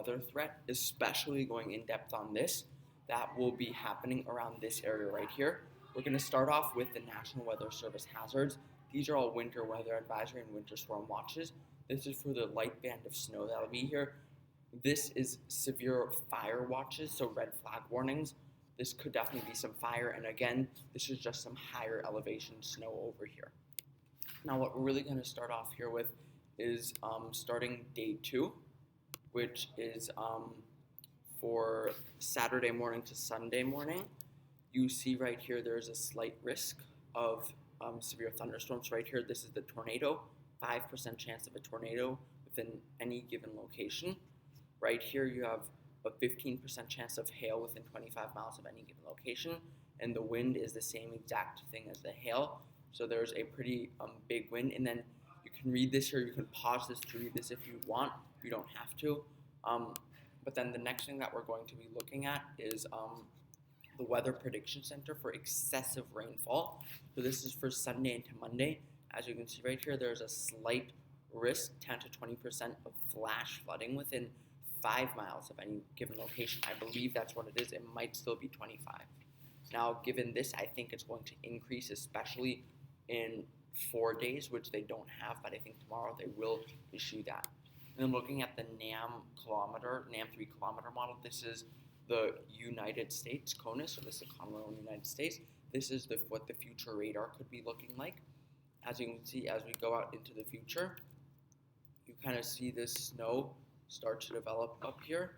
weather threat, especially going in depth on this, that will be happening around this area right here. We're going to start off with the National Weather Service hazards. These are all winter weather advisory and winter storm watches. This is for the light band of snow that'll be here. This is severe fire watches, so red flag warnings. This could definitely be some fire, and again, this is just some higher elevation snow over here. Now, what we're really going to start off here with is starting day 2, which is for Saturday morning to Sunday morning. You see right here there's a slight risk of severe thunderstorms right here. This is the tornado, 5% chance of a tornado within any given location. Right here you have a 15% chance of hail within 25 miles of any given location, and the wind is the same exact thing as the hail. So there's a pretty big wind, and then you can read this here. You can pause this to read this if you want. You don't have to. But then the next thing that we're going to be looking at is the Weather Prediction Center for excessive rainfall. So this is for Sunday into Monday. As you can see right here, there's a slight risk, 10 to 20% of flash flooding within 5 miles of any given location. I believe that's what it is. It might still be 25. Now, given this, I think it's going to increase, especially in 4 days, which they don't have, but I think tomorrow they will issue that. And then looking at the NAM 3 kilometer model, this is the United States CONUS, or this is the Continental United States. This is what the future radar could be looking like. As you can see, as we go out into the future, you kind of see this snow start to develop up here.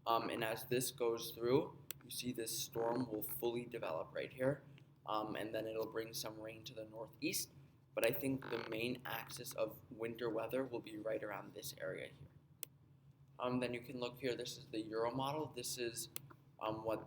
And as this goes through, you see this storm will fully develop right here. And then it'll bring some rain to the northeast. But I think the main axis of winter weather will be right around this area here. Then you can look here, this is the Euro model. This is what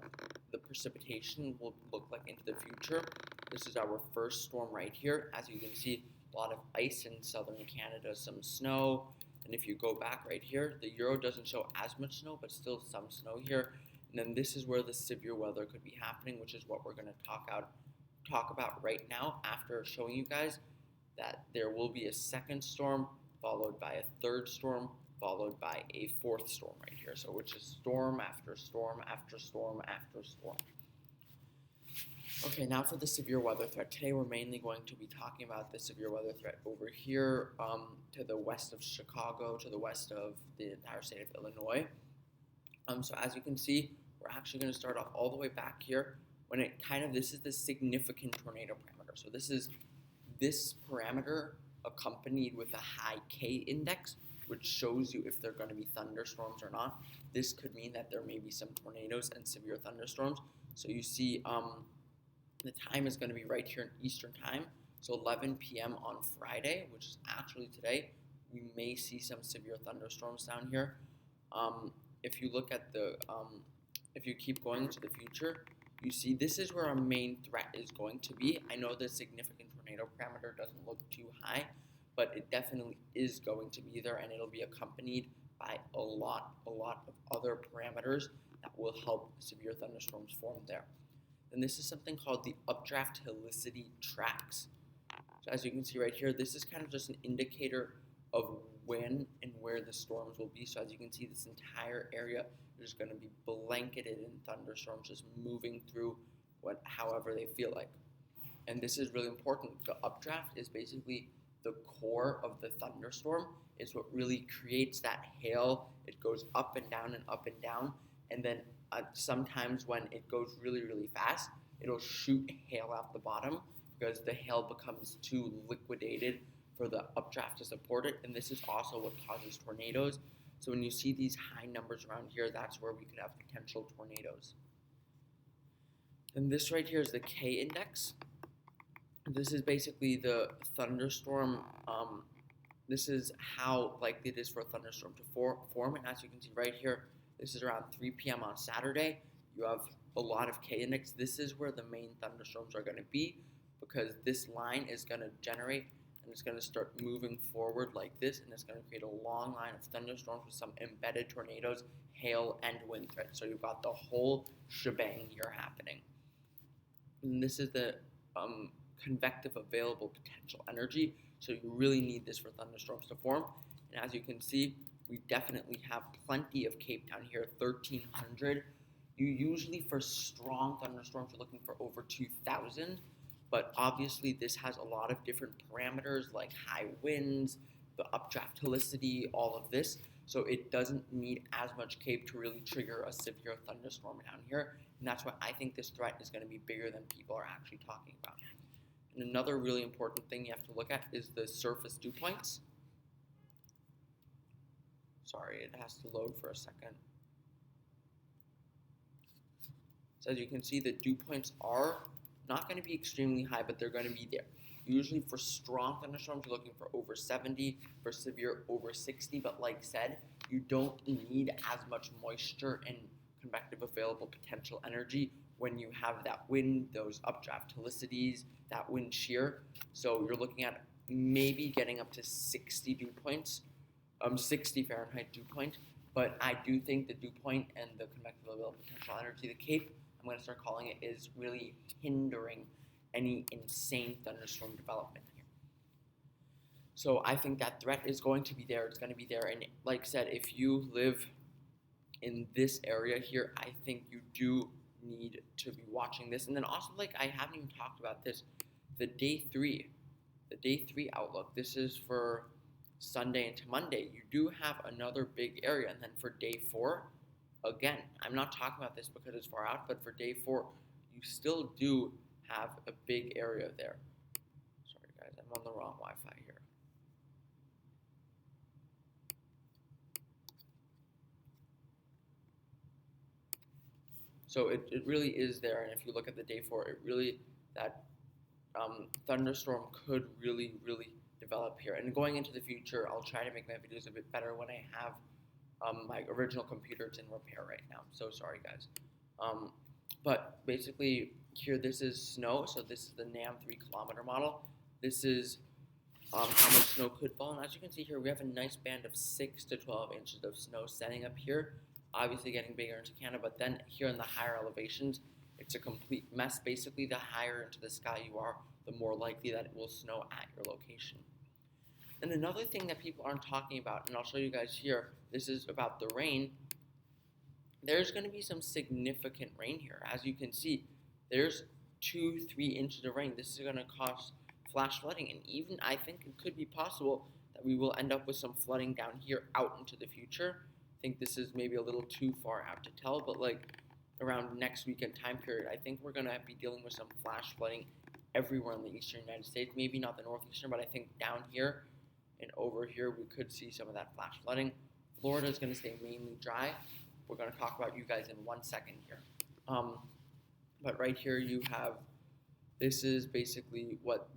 the precipitation will look like into the future. This is our first storm right here. As you can see, a lot of ice in southern Canada, some snow. And if you go back right here, the Euro doesn't show as much snow, but still some snow here. And then this is where the severe weather could be happening, which is what we're going to talk about right now after showing you guys that there will be a second storm, followed by a third storm, followed by a fourth storm right here. So which is storm after storm after storm after storm. Okay, now for the severe weather threat. Today we're mainly going to be talking about the severe weather threat over here to the west of Chicago, to the west of the entire state of Illinois. So as you can see, we're actually going to start off all the way back here when this is the significant tornado parameter. So this is this parameter accompanied with a high K index, which shows you if they're going to be thunderstorms or not. This could mean that there may be some tornadoes and severe thunderstorms. So you see the time is going to be right here in Eastern time. So 11 p.m. on Friday, which is actually today, we may see some severe thunderstorms down here. If you look at if you keep going into the future, you see this is where our main threat is going to be. I know the significant tornado parameter doesn't look too high, but it definitely is going to be there, and it'll be accompanied by a lot of other parameters that will help severe thunderstorms form there. And this is something called the updraft helicity tracks. So as you can see right here, this is kind of just an indicator of when and where the storms will be. So as you can see, this entire area is going to be blanketed in thunderstorms, just moving through however they feel like. And this is really important. The updraft is basically the core of the thunderstorm. It's what really creates that hail. It goes up and down and up and down. And then sometimes when it goes really, really fast, it'll shoot hail out the bottom because the hail becomes too liquidated for the updraft to support it. And this is also what causes tornadoes. So when you see these high numbers around here, that's where we could have potential tornadoes. And this right here is the K index. This is basically the thunderstorm. This is how likely it is for a thunderstorm to form. And as you can see right here, this is around 3 p.m. on Saturday. You have a lot of K index. This is where the main thunderstorms are going to be, because this line is going to generate and it's going to start moving forward like this, and it's going to create a long line of thunderstorms with some embedded tornadoes, hail, and wind threats. So you've got the whole shebang here happening. And this is the convective available potential energy. So you really need this for thunderstorms to form. And as you can see, We definitely have plenty of Cape down here, 1,300. You usually, for strong thunderstorms, you're looking for over 2,000. But obviously, this has a lot of different parameters like high winds, the updraft helicity, all of this. So it doesn't need as much Cape to really trigger a severe thunderstorm down here. And that's why I think this threat is going to be bigger than people are actually talking about. And another really important thing you have to look at is the surface dew points. Sorry, it has to load for a second. So as you can see, the dew points are not going to be extremely high, but they're going to be there. Usually for strong thunderstorms, you're looking for over 70, for severe over 60, but like said, you don't need as much moisture and convective available potential energy when you have that wind, those updraft helicities, that wind shear. So you're looking at maybe getting up to 60 dew points, 60 Fahrenheit dew point, but I do think the dew point and the convective available potential energy, the Cape, I'm going to start calling it, is really hindering any insane thunderstorm development here. So I think that threat is going to be there. It's going to be there. And like I said, if you live in this area here, I think you do need to be watching this. And then also, like, I haven't even talked about this, the day three outlook. This is for Sunday into Monday. You do have another big area. And then for day 4, again, I'm not talking about this because it's far out, but for day 4, you still do have a big area there. Sorry guys, I'm on the wrong Wi-Fi here. So it really is there, and if you look at the day 4, it really, that thunderstorm could really develop here. And going into the future, I'll try to make my videos a bit better when I have my original computer. It's in repair right now, so sorry guys. But basically here, this is snow, so this is the NAM 3-kilometer model. This is how much snow could fall, and as you can see here, we have a nice band of 6 to 12 inches of snow setting up here, obviously getting bigger into Canada, but then here in the higher elevations, it's a complete mess. Basically, the higher into the sky you are, the more likely that it will snow at your location. And another thing that people aren't talking about, and I'll show you guys here, this is about the rain. There's going to be some significant rain here. As you can see, there's 2-3 inches of rain. This is going to cause flash flooding, and even I think it could be possible that we will end up with some flooding down here out into the future. I think this is maybe a little too far out to tell, but like around next weekend time period, I think we're going to be dealing with some flash flooding everywhere in the eastern United States. Maybe not the northeastern, but I think down here and over here we could see some of that flash flooding. Florida is going to stay mainly dry. We're going to talk about you guys in 1 second here. But right here you have, this is basically what's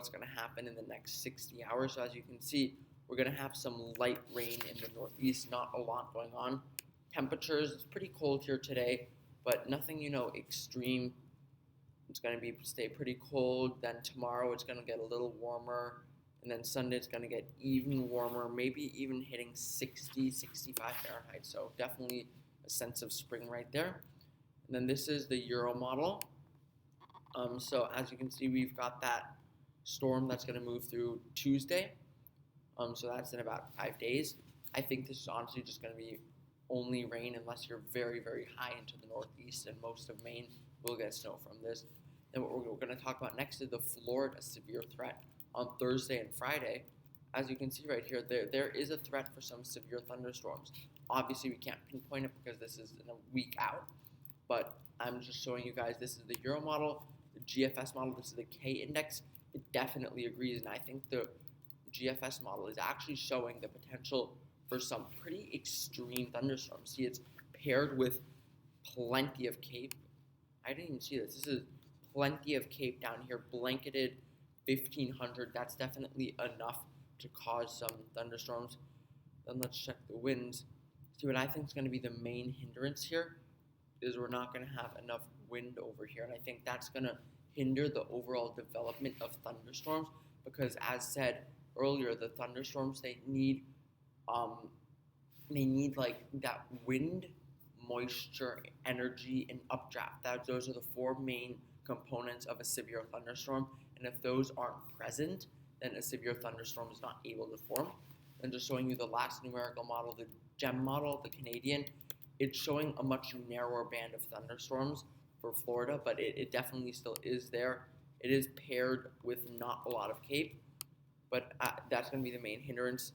going to happen in the next 60 hours. So as you can see, we're going to have some light rain in the northeast, not a lot going on. Temperatures, it's pretty cold here today, but nothing, extreme. It's going to stay pretty cold. Then tomorrow it's going to get a little warmer. And then Sunday it's going to get even warmer, maybe even hitting 60, 65 Fahrenheit. So definitely a sense of spring right there. And then this is the Euro model. So as you can see, we've got that storm that's going to move through Tuesday. So that's in about 5 days. I think this is honestly just going to be only rain unless you're very high into the northeast, and most of Maine will get snow from this. Then what we're going to talk about next is the Florida severe threat on Thursday and Friday. As you can see right here, there is a threat for some severe thunderstorms. Obviously, we can't pinpoint it because this is in a week out, but I'm just showing you guys, this is the Euro model, the GFS model, this is the K index. It definitely agrees, and I think the GFS model is actually showing the potential for some pretty extreme thunderstorms. See, it's paired with plenty of Cape. I didn't even see this. This is plenty of Cape down here, blanketed 1,500. That's definitely enough to cause some thunderstorms. Then let's check the winds. See, what I think is going to be the main hindrance here is we're not going to have enough wind over here, and I think that's going to hinder the overall development of thunderstorms, because as said earlier, the thunderstorms, they need like that wind, moisture, energy, and updraft. Those are the 4 main components of a severe thunderstorm, and if those aren't present, then a severe thunderstorm is not able to form. and just showing you the last numerical model, the GEM model, the Canadian, it's showing a much narrower band of thunderstorms for Florida, but it definitely still is there. It is paired with not a lot of CAPE, but that's going to be the main hindrance,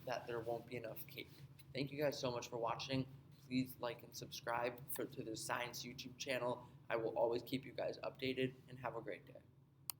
that there won't be enough CAPE. Thank you guys so much for watching. Please like and subscribe to the Science YouTube channel. I will always keep you guys updated, and have a great day.